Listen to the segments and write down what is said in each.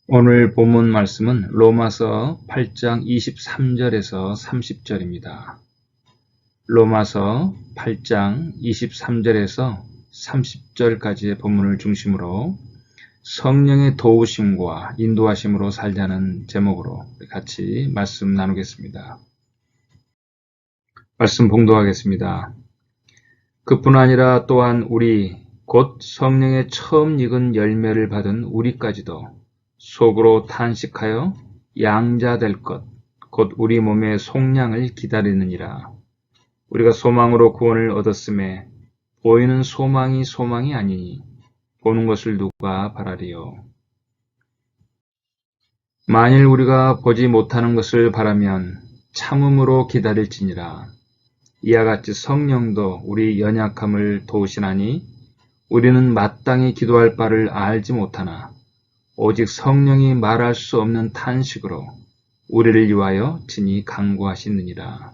오늘 본문 말씀은 로마서 8장 23절에서 30절입니다. 로마서 8장 23절에서 30절까지의 본문을 중심으로 성령의 도우심과 인도하심으로 살자는 제목으로 같이 말씀 나누겠습니다. 말씀 봉독하겠습니다. 그뿐 아니라 또한 우리 곧 성령의 처음 익은 열매를 받은 우리까지도 속으로 탄식하여 양자될 것, 곧 우리 몸의 속량을 기다리느니라. 우리가 소망으로 구원을 얻었음에 보이는 소망이 아니니 보는 것을 누가 바라리요. 만일 우리가 보지 못하는 것을 바라면 참음으로 기다릴지니라. 이와 같이 성령도 우리 연약함을 도우시나니 우리는 마땅히 기도할 바를 알지 못하나 오직 성령이 말할 수 없는 탄식으로 우리를 위하여 친히 간구하시느니라.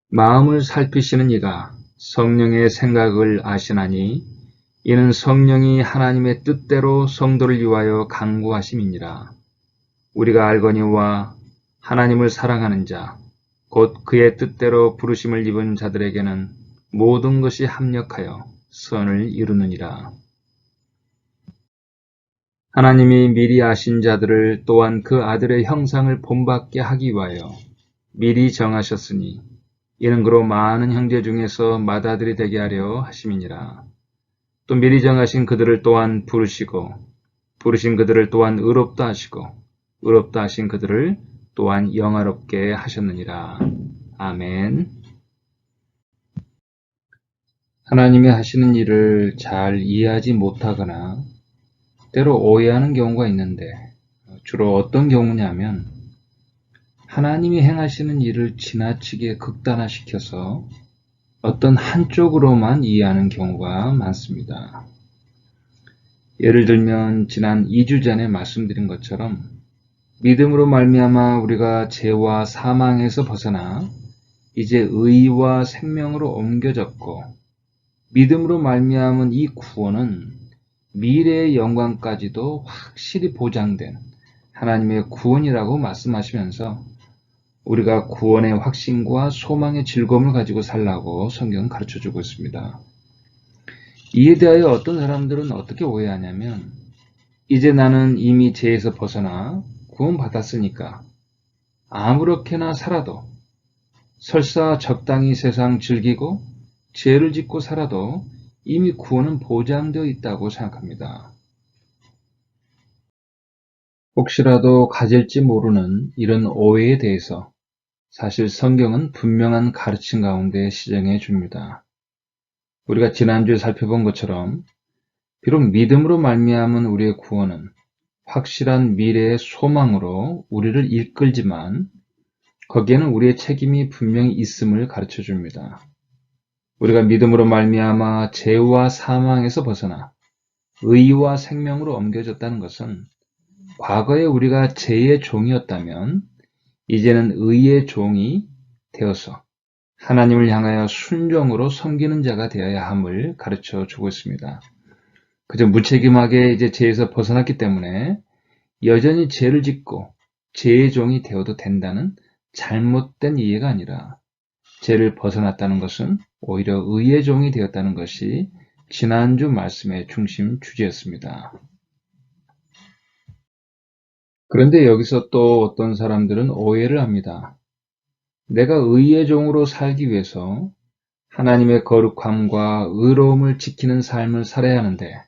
마음을 살피시는 이가 성령의 생각을 아시나니 이는 성령이 하나님의 뜻대로 성도를 위하여 간구하심이니라. 우리가 알거니와 하나님을 사랑하는 자, 곧 그의 뜻대로 부르심을 입은 자들에게는 모든 것이 합력하여 선을 이루느니라. 하나님이 미리 아신 자들을 또한 그 아들의 형상을 본받게 하기 위하여 미리 정하셨으니 이는 그로 많은 형제 중에서 맏아들이 되게 하려 하심이니라. 또 미리 정하신 그들을 또한 부르시고 부르신 그들을 또한 의롭다 하시고 의롭다 하신 그들을 또한 영화롭게 하셨느니라. 아멘. 하나님이 하시는 일을 잘 이해하지 못하거나 때로 오해하는 경우가 있는데 주로 어떤 경우냐면 하나님이 행하시는 일을 지나치게 극단화시켜서 어떤 한쪽으로만 이해하는 경우가 많습니다. 예를 들면 지난 2주 전에 말씀드린 것처럼 믿음으로 말미암아 우리가 죄와 사망에서 벗어나 이제 의와 생명으로 옮겨졌고 믿음으로 말미암은 이 구원은 미래의 영광까지도 확실히 보장된 하나님의 구원이라고 말씀하시면서 우리가 구원의 확신과 소망의 즐거움을 가지고 살라고 성경은 가르쳐주고 있습니다. 이에 대하여 어떤 사람들은 어떻게 오해하냐면 이제 나는 이미 죄에서 벗어나 구원받았으니까 아무렇게나 살아도 설사 적당히 세상 즐기고 죄를 짓고 살아도 이미 구원은 보장되어 있다고 생각합니다. 혹시라도 가질지 모르는 이런 오해에 대해서 사실 성경은 분명한 가르침 가운데 시정해 줍니다. 우리가 지난주에 살펴본 것처럼 비록 믿음으로 말미암은 우리의 구원은 확실한 미래의 소망으로 우리를 이끌지만 거기에는 우리의 책임이 분명히 있음을 가르쳐 줍니다. 우리가 믿음으로 말미암아 죄와 사망에서 벗어나 의와 생명으로 옮겨졌다는 것은 과거에 우리가 죄의 종이었다면 이제는 의의 종이 되어서 하나님을 향하여 순종으로 섬기는 자가 되어야 함을 가르쳐 주고 있습니다. 그저 무책임하게 이제 죄에서 벗어났기 때문에 여전히 죄를 짓고 죄의 종이 되어도 된다는 잘못된 이해가 아니라 죄를 벗어났다는 것은 오히려 의의 종이 되었다는 것이 지난주 말씀의 중심 주제였습니다. 그런데 여기서 또 어떤 사람들은 오해를 합니다. 내가 의의 종으로 살기 위해서 하나님의 거룩함과 의로움을 지키는 삶을 살아야 하는데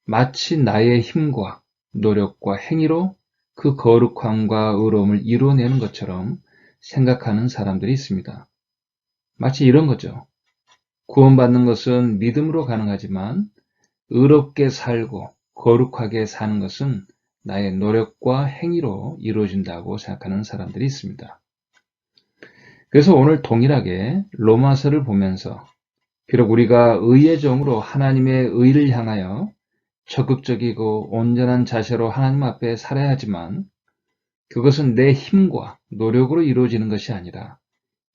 마치 나의 힘과 노력과 행위로 그 거룩함과 의로움을 이루어내는 것처럼 생각하는 사람들이 있습니다. 마치 이런 거죠. 구원받는 것은 믿음으로 가능하지만 의롭게 살고 거룩하게 사는 것은 나의 노력과 행위로 이루어진다고 생각하는 사람들이 있습니다. 그래서 오늘 동일하게 로마서를 보면서 비록 우리가 의의 종으로 하나님의 의를 향하여 적극적이고 온전한 자세로 하나님 앞에 살아야 하지만 그것은 내 힘과 노력으로 이루어지는 것이 아니라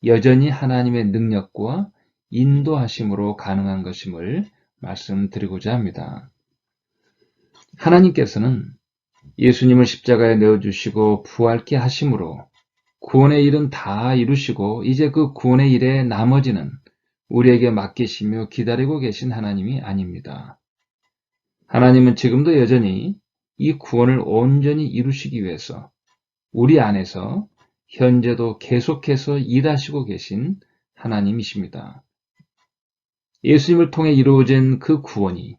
여전히 하나님의 능력과 인도하심으로 가능한 것임을 말씀드리고자 합니다. 하나님께서는 예수님을 십자가에 내어주시고 부활케 하심으로 구원의 일은 다 이루시고 이제 그 구원의 일의 나머지는 우리에게 맡기시며 기다리고 계신 하나님이 아닙니다. 하나님은 지금도 여전히 이 구원을 온전히 이루시기 위해서 우리 안에서 현재도 계속해서 일하시고 계신 하나님이십니다. 예수님을 통해 이루어진 그 구원이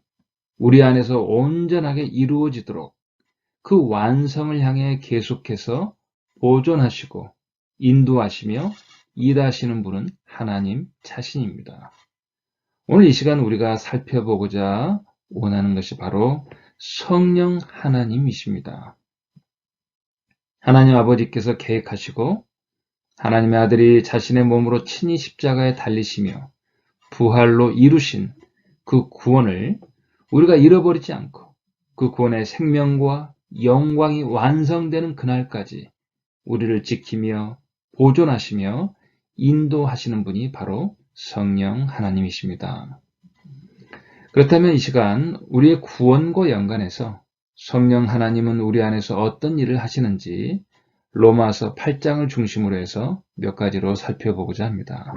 우리 안에서 온전하게 이루어지도록 그 완성을 향해 계속해서 보존하시고 인도하시며 일하시는 분은 하나님 자신입니다. 오늘 이 시간 우리가 살펴보고자 원하는 것이 바로 성령 하나님이십니다. 하나님 아버지께서 계획하시고 하나님의 아들이 자신의 몸으로 친히 십자가에 달리시며 부활로 이루신 그 구원을 우리가 잃어버리지 않고 그 구원의 생명과 영광이 완성되는 그날까지 우리를 지키며 보존하시며 인도하시는 분이 바로 성령 하나님이십니다. 그렇다면 이 시간 우리의 구원과 연관해서 성령 하나님은 우리 안에서 어떤 일을 하시는지 로마서 8장을 중심으로 해서 몇 가지로 살펴보고자 합니다.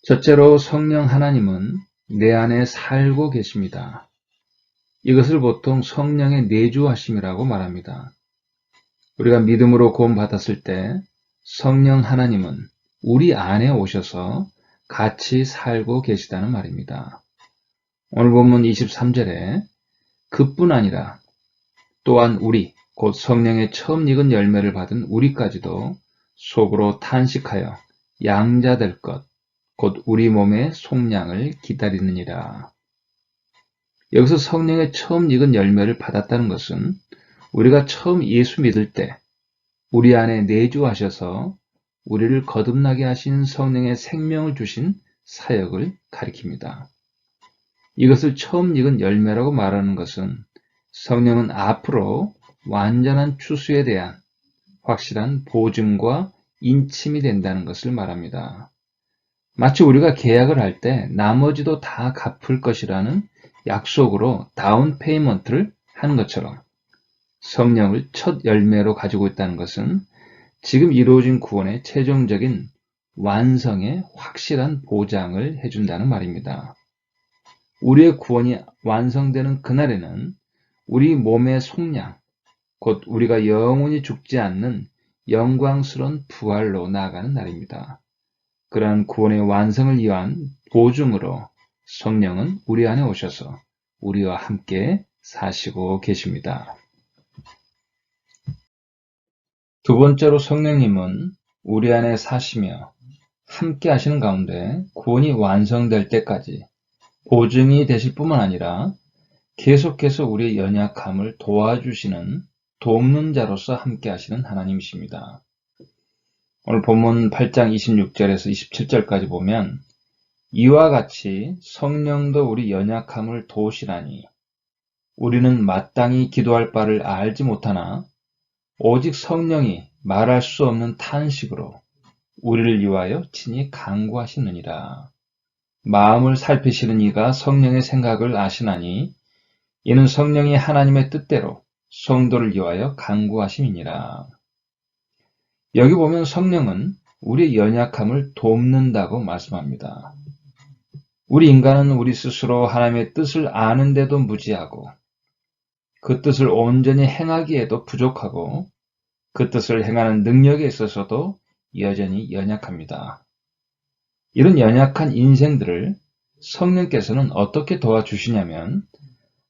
첫째로 성령 하나님은 내 안에 살고 계십니다. 이것을 보통 성령의 내주하심이라고 말합니다. 우리가 믿음으로 구원받았을 때 성령 하나님은 우리 안에 오셔서 같이 살고 계시다는 말입니다. 오늘 본문 23절에 그뿐 아니라 또한 우리, 곧 성령의 처음 익은 열매를 받은 우리까지도 속으로 탄식하여 양자될 것, 곧 우리 몸의 속량을 기다리느니라. 여기서 성령의 처음 익은 열매를 받았다는 것은 우리가 처음 예수 믿을 때 우리 안에 내주하셔서 우리를 거듭나게 하신 성령의 생명을 주신 사역을 가리킵니다. 이것을 처음 익은 열매라고 말하는 것은 성령은 앞으로 완전한 추수에 대한 확실한 보증과 인침이 된다는 것을 말합니다. 마치 우리가 계약을 할 때 나머지도 다 갚을 것이라는 약속으로 다운 페이먼트를 하는 것처럼 성령을 첫 열매로 가지고 있다는 것은 지금 이루어진 구원의 최종적인 완성에 확실한 보장을 해준다는 말입니다. 우리의 구원이 완성되는 그날에는 우리 몸의 속량, 곧 우리가 영원히 죽지 않는 영광스러운 부활로 나아가는 날입니다. 그러한 구원의 완성을 위한 보증으로 성령은 우리 안에 오셔서 우리와 함께 사시고 계십니다. 두 번째로 성령님은 우리 안에 사시며 함께 하시는 가운데 구원이 완성될 때까지 보증이 되실 뿐만 아니라 계속해서 우리의 연약함을 도와주시는 돕는 자로서 함께 하시는 하나님이십니다. 오늘 본문 8장 26절에서 27절까지 보면 이와 같이 성령도 우리 연약함을 도우시라니 우리는 마땅히 기도할 바를 알지 못하나 오직 성령이 말할 수 없는 탄식으로 우리를 위하여 친히 간구하시느니라. 마음을 살피시는 이가 성령의 생각을 아시나니 이는 성령이 하나님의 뜻대로 성도를 위하여 간구하심이니라. 여기 보면 성령은 우리의 연약함을 돕는다고 말씀합니다. 우리 인간은 우리 스스로 하나님의 뜻을 아는데도 무지하고 그 뜻을 온전히 행하기에도 부족하고 그 뜻을 행하는 능력에 있어서도 여전히 연약합니다. 이런 연약한 인생들을 성령께서는 어떻게 도와주시냐면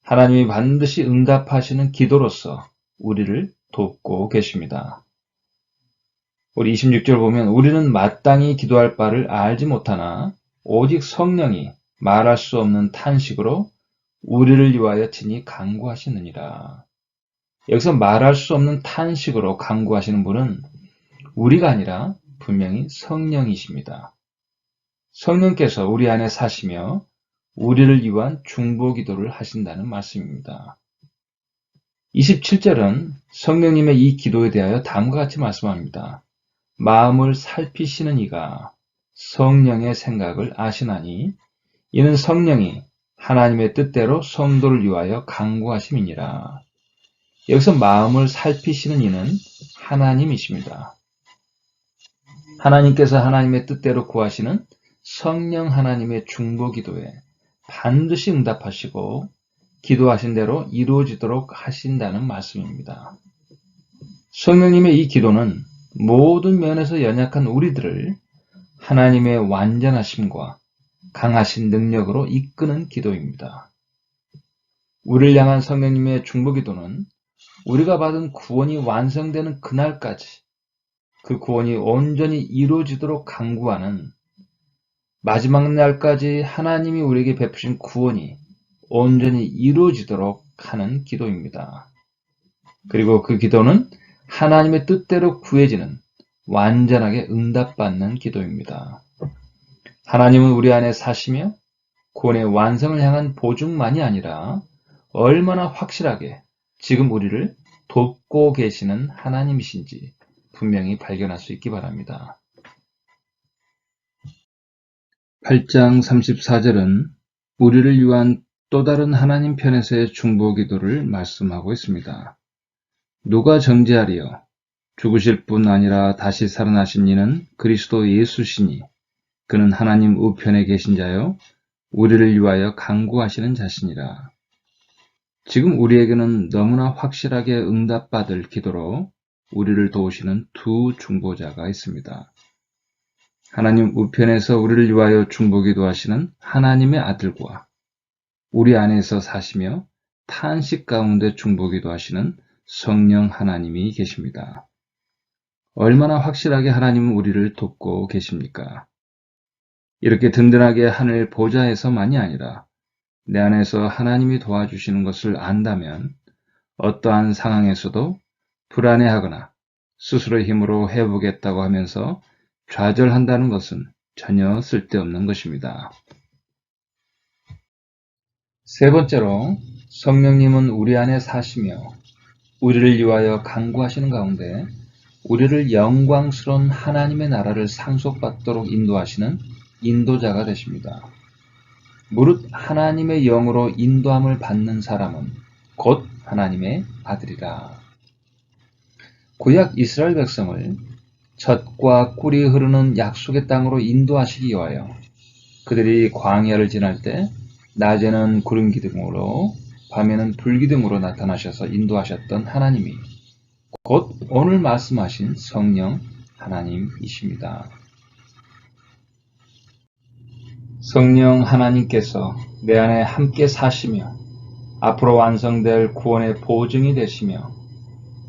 하나님이 반드시 응답하시는 기도로서 우리를 돕고 계십니다. 우리 26절 보면 우리는 마땅히 기도할 바를 알지 못하나 오직 성령이 말할 수 없는 탄식으로 우리를 위하여 친히 간구하시느니라. 여기서 말할 수 없는 탄식으로 간구하시는 분은 우리가 아니라 분명히 성령이십니다. 성령께서 우리 안에 사시며 우리를 위한 중보 기도를 하신다는 말씀입니다. 27절은 성령님의 이 기도에 대하여 다음과 같이 말씀합니다. 마음을 살피시는 이가 성령의 생각을 아시나니 이는 성령이 하나님의 뜻대로 성도를 위하여 간구하심이니라. 여기서 마음을 살피시는 이는 하나님이십니다. 하나님께서 하나님의 뜻대로 구하시는 성령 하나님의 중보기도에 반드시 응답하시고 기도하신 대로 이루어지도록 하신다는 말씀입니다. 성령님의 이 기도는 모든 면에서 연약한 우리들을 하나님의 완전하심과 강하신 능력으로 이끄는 기도입니다. 우리를 향한 성령님의 중보기도는 우리가 받은 구원이 완성되는 그날까지 그 구원이 온전히 이루어지도록 간구하는, 마지막 날까지 하나님이 우리에게 베푸신 구원이 온전히 이루어지도록 하는 기도입니다. 그리고 그 기도는 하나님의 뜻대로 구해지는 완전하게 응답받는 기도입니다. 하나님은 우리 안에 사시며 구원의 완성을 향한 보증만이 아니라 얼마나 확실하게 지금 우리를 돕고 계시는 하나님이신지 분명히 발견할 수 있기 바랍니다. 8장 34절은 우리를 위한 또 다른 하나님 편에서의 중보기도를 말씀하고 있습니다. 누가 정죄하리요? 죽으실 뿐 아니라 다시 살아나신 이는 그리스도 예수시니 그는 하나님 우편에 계신 자요 우리를 위하여 간구하시는 자시니라. 지금 우리에게는 너무나 확실하게 응답받을 기도로 우리를 도우시는 두 중보자가 있습니다. 하나님 우편에서 우리를 위하여 중보기도 하시는 하나님의 아들과 우리 안에서 사시며 탄식 가운데 중보기도 하시는 성령 하나님이 계십니다. 얼마나 확실하게 하나님은 우리를 돕고 계십니까? 이렇게 든든하게 하늘 보좌에서만이 아니라 내 안에서 하나님이 도와주시는 것을 안다면 어떠한 상황에서도 불안해하거나 스스로의 힘으로 해보겠다고 하면서 좌절한다는 것은 전혀 쓸데없는 것입니다. 세 번째로, 성령님은 우리 안에 사시며 우리를 위하여 간구하시는 가운데 우리를 영광스러운 하나님의 나라를 상속받도록 인도하시는 인도자가 되십니다. 무릇 하나님의 영으로 인도함을 받는 사람은 곧 하나님의 아들이라. 구약 이스라엘 백성을 젖과 꿀이 흐르는 약속의 땅으로 인도하시기 위하여 그들이 광야를 지날 때 낮에는 구름 기둥으로 밤에는 불 기둥으로 나타나셔서 인도하셨던 하나님이 곧 오늘 말씀하신 성령 하나님이십니다. 성령 하나님께서 내 안에 함께 사시며 앞으로 완성될 구원의 보증이 되시며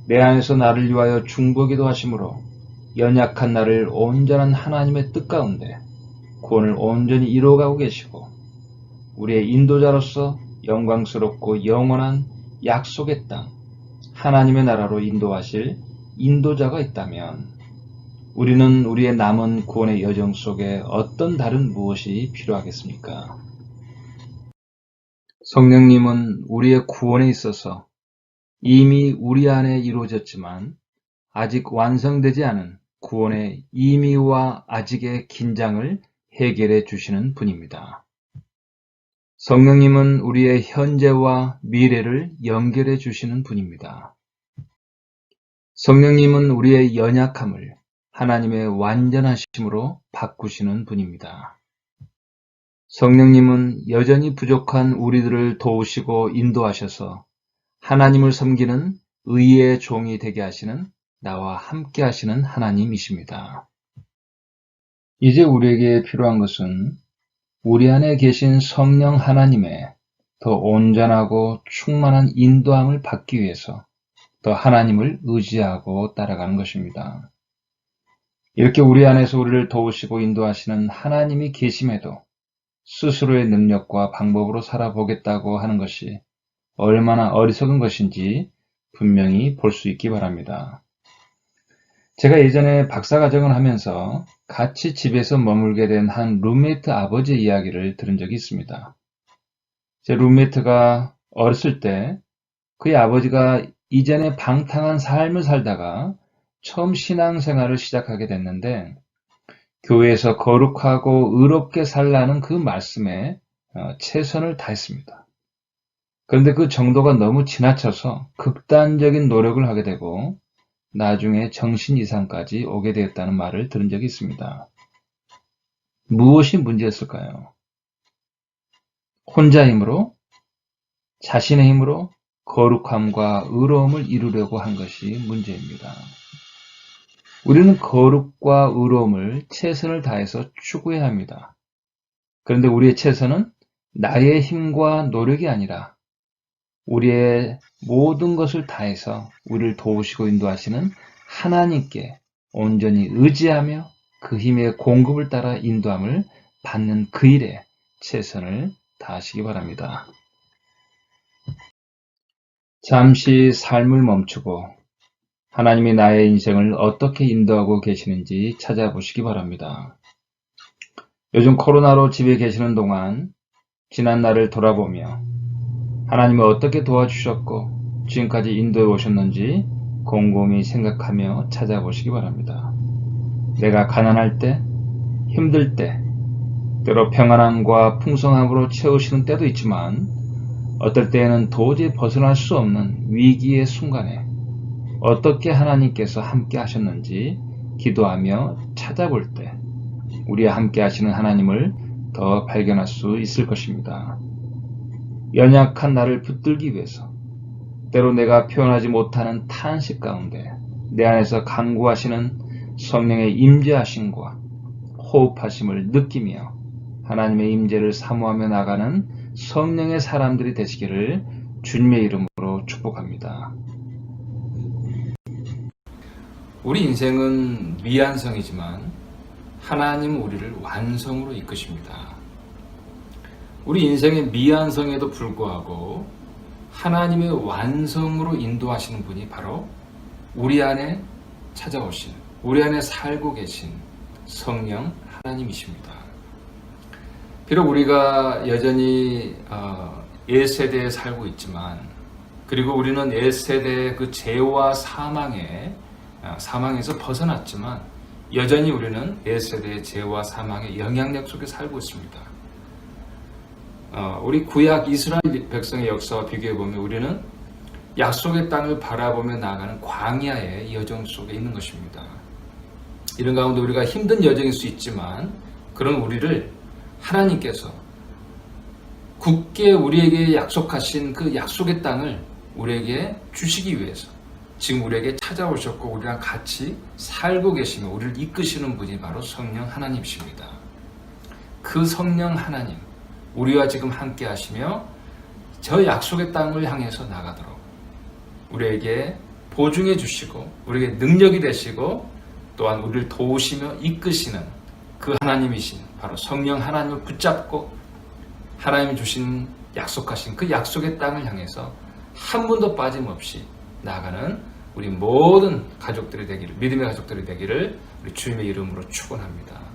내 안에서 나를 위하여 중보기도 하심으로 연약한 나를 온전한 하나님의 뜻 가운데 구원을 온전히 이루어가고 계시고 우리의 인도자로서 영광스럽고 영원한 약속의 땅 하나님의 나라로 인도하실 인도자가 있다면 우리는 우리의 남은 구원의 여정 속에 어떤 다른 무엇이 필요하겠습니까? 성령님은 우리의 구원에 있어서 이미 우리 안에 이루어졌지만 아직 완성되지 않은 구원의 이미와 아직의 긴장을 해결해 주시는 분입니다. 성령님은 우리의 현재와 미래를 연결해 주시는 분입니다. 성령님은 우리의 연약함을 하나님의 완전하심으로 바꾸시는 분입니다. 성령님은 여전히 부족한 우리들을 도우시고 인도하셔서 하나님을 섬기는 의의 종이 되게 하시는 나와 함께 하시는 하나님이십니다. 이제 우리에게 필요한 것은 우리 안에 계신 성령 하나님의 더 온전하고 충만한 인도함을 받기 위해서 더 하나님을 의지하고 따라가는 것입니다. 이렇게 우리 안에서 우리를 도우시고 인도하시는 하나님이 계심에도 스스로의 능력과 방법으로 살아보겠다고 하는 것이 얼마나 어리석은 것인지 분명히 볼 수 있기 바랍니다. 제가 예전에 박사과정을 하면서 같이 집에서 머물게 된 한 룸메이트 아버지의 이야기를 들은 적이 있습니다. 제 룸메이트가 어렸을 때 그의 아버지가 이전에 방탕한 삶을 살다가 처음 신앙생활을 시작하게 됐는데 교회에서 거룩하고 의롭게 살라는 그 말씀에 최선을 다했습니다. 그런데 그 정도가 너무 지나쳐서 극단적인 노력을 하게 되고 나중에 정신 이상까지 오게 되었다는 말을 들은 적이 있습니다. 무엇이 문제였을까요? 혼자 힘으로, 자신의 힘으로 거룩함과 의로움을 이루려고 한 것이 문제입니다. 우리는 거룩과 의로움을 최선을 다해서 추구해야 합니다. 그런데 우리의 최선은 나의 힘과 노력이 아니라 우리의 모든 것을 다해서 우리를 도우시고 인도하시는 하나님께 온전히 의지하며 그 힘의 공급을 따라 인도함을 받는 그 일에 최선을 다하시기 바랍니다. 잠시 삶을 멈추고 하나님이 나의 인생을 어떻게 인도하고 계시는지 찾아보시기 바랍니다. 요즘 코로나로 집에 계시는 동안 지난 날을 돌아보며 하나님을 어떻게 도와주셨고 지금까지 인도해 오셨는지 곰곰이 생각하며 찾아보시기 바랍니다. 내가 가난할 때, 힘들 때, 때로 평안함과 풍성함으로 채우시는 때도 있지만 어떨 때에는 도저히 벗어날 수 없는 위기의 순간에 어떻게 하나님께서 함께 하셨는지 기도하며 찾아볼 때 우리와 함께 하시는 하나님을 더 발견할 수 있을 것입니다. 연약한 나를 붙들기 위해서 때로 내가 표현하지 못하는 탄식 가운데 내 안에서 간구하시는 성령의 임재하심과 호흡하심을 느끼며 하나님의 임재를 사모하며 나가는 성령의 사람들이 되시기를 주님의 이름으로 축복합니다. 우리 인생은 미완성이지만 하나님은 우리를 완성으로 이끄십니다. 우리 인생의 미완성에도 불구하고 하나님의 완성으로 인도하시는 분이 바로 우리 안에 찾아오신, 우리 안에 살고 계신 성령 하나님이십니다. 비록 우리가 여전히 옛세대에 살고 있지만, 그리고 우리는 옛세대의 그 죄와 사망에서 벗어났지만 여전히 우리는 옛세대의 죄와 사망의 영향력 속에 살고 있습니다. 우리 구약 이스라엘 백성의 역사와 비교해보면 우리는 약속의 땅을 바라보며 나아가는 광야의 여정 속에 있는 것입니다. 이런 가운데 우리가 힘든 여정일 수 있지만 그런 우리를 하나님께서 굳게 우리에게 약속하신 그 약속의 땅을 우리에게 주시기 위해서 지금 우리에게 찾아오셨고 우리랑 같이 살고 계시며 우리를 이끄시는 분이 바로 성령 하나님이십니다. 그 성령 하나님, 우리와 지금 함께 하시며 저 약속의 땅을 향해서 나가도록 우리에게 보증해 주시고 우리에게 능력이 되시고 또한 우리를 도우시며 이끄시는 그 하나님이신 바로 성령 하나님을 붙잡고 하나님이 주신 약속하신 그 약속의 땅을 향해서 한 번도 빠짐없이 나아가는 우리 모든 가족들이 되기를, 믿음의 가족들이 되기를 우리 주님의 이름으로 축원합니다.